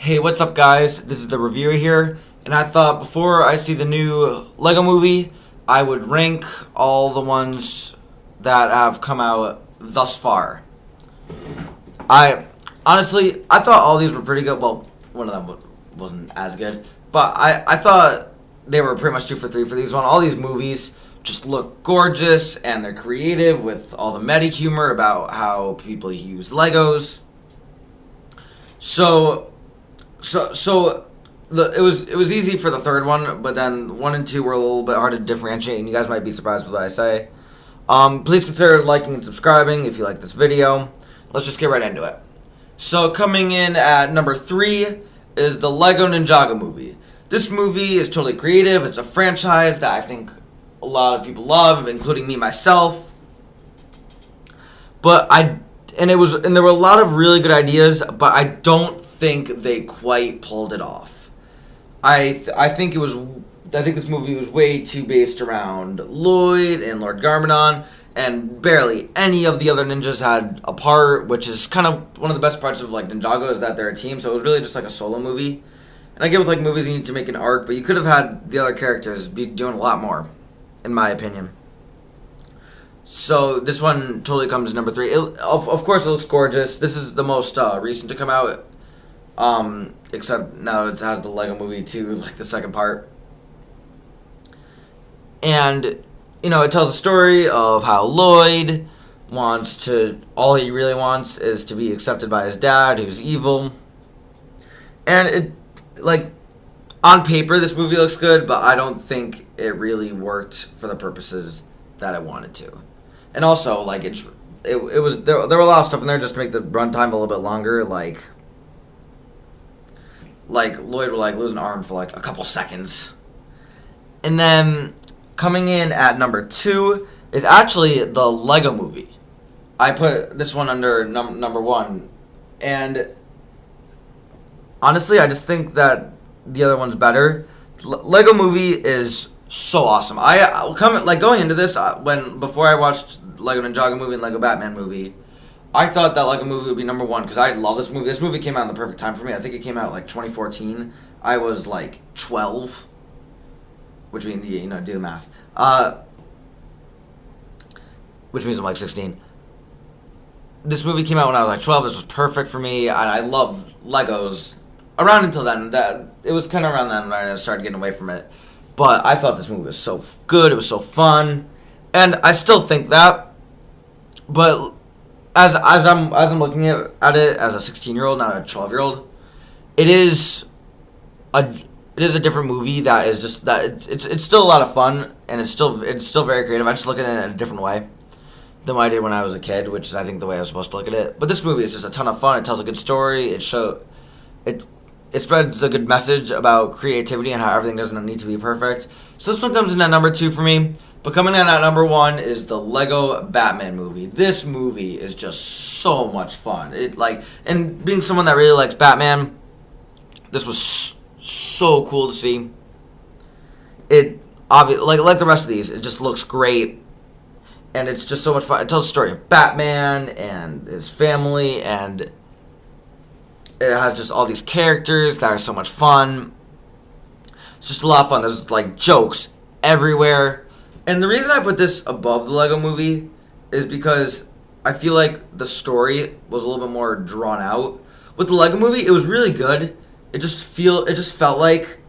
Hey, what's up, guys? This is the reviewer here, and I thought before I see the new Lego movie, I would rank all the ones that have come out thus far. I thought all these were pretty good. Well, one of them wasn't as good, but I thought they were pretty much 2 for 3 for these one. All these movies just look gorgeous, and they're creative with all the meta humor about how people use Legos. It was easy for the third one, but then 1 and 2 were a little bit hard to differentiate, and you guys might be surprised with what I say. Please consider liking and subscribing if you like this video. Let's just get right into it. So coming in at number 3 is the Lego Ninjago movie. This movie is totally creative. It's a franchise that I think a lot of people love, including me myself. And there were a lot of really good ideas, but I don't think they quite pulled it off. I think this movie was way too based around Lloyd and Lord Garmadon, and barely any of the other ninjas had a part, which is kind of one of the best parts of like Ninjago is that they're a team. So it was really just like a solo movie. And I get with like movies you need to make an arc, but you could have had the other characters be doing a lot more, in my opinion. So this one totally comes number 3. Of course, it looks gorgeous. This is the most recent to come out, except now it has the Lego Movie 2, like the second part. And it tells a story of how Lloyd all he really wants is to be accepted by his dad, who's evil. And on paper, this movie looks good, but I don't think it really worked for the purposes that I wanted to. And also, there were a lot of stuff in there just to make the runtime a little bit longer, like Lloyd would lose an arm for a couple seconds. And then coming in at number 2 is actually the Lego Movie. I put this one under number 1, and honestly, I just think that the other one's better. Lego Movie is so awesome. Going into this, before I watched Lego Ninjago movie and Lego Batman movie, I thought that Lego Movie would be number 1 because I love this movie. This movie came out in the perfect time for me. I think it came out 2014. I was 12, which means do the math. Which means I'm 16. This movie came out when I was 12. This was perfect for me. I loved Legos. Around until then, it was kind of around then when I started getting away from it. But I thought this movie was so good. It was so fun, and I still think that. But as I'm looking at it as a 16-year-old, not a 12-year-old, it is a different movie that is just that it's still a lot of fun, and it's still very creative. I just look at it in a different way than what I did when I was a kid, which is I think the way I was supposed to look at it. But this movie is just a ton of fun. It tells a good story. It spreads a good message about creativity and how everything doesn't need to be perfect. So this one comes in at number 2 for me. But coming in at number 1 is the Lego Batman movie. This movie is just so much fun. And being someone that really likes Batman, this was so cool to see. It like the rest of these, it just looks great. And it's just so much fun. It tells the story of Batman and his family, and it has just all these characters that are so much fun. It's just a lot of fun. There's jokes everywhere. And the reason I put this above the Lego Movie is because I feel like the story was a little bit more drawn out. With the Lego Movie, it was really good. It just felt like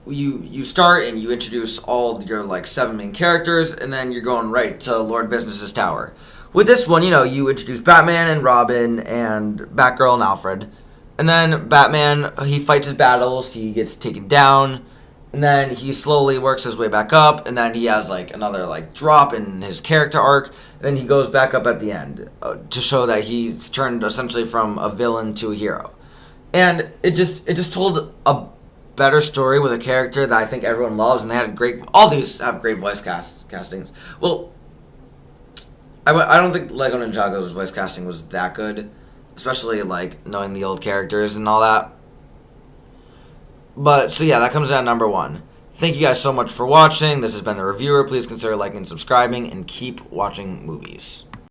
you start and you introduce all your 7 main characters, and then you're going right to Lord Business's tower. With this one, you introduce Batman and Robin and Batgirl and Alfred. And then Batman, he fights his battles, he gets taken down, and then he slowly works his way back up, and then he has another drop in his character arc, and then he goes back up at the end to show that he's turned essentially from a villain to a hero. And it just told a better story with a character that I think everyone loves, and they had all these have great voice castings. Well, I don't think Lego Ninjago's voice casting was that good, especially knowing the old characters and all that. But so yeah, that comes in at number 1. Thank you guys so much for watching. This has been the reviewer. Please consider liking and subscribing, and keep watching movies.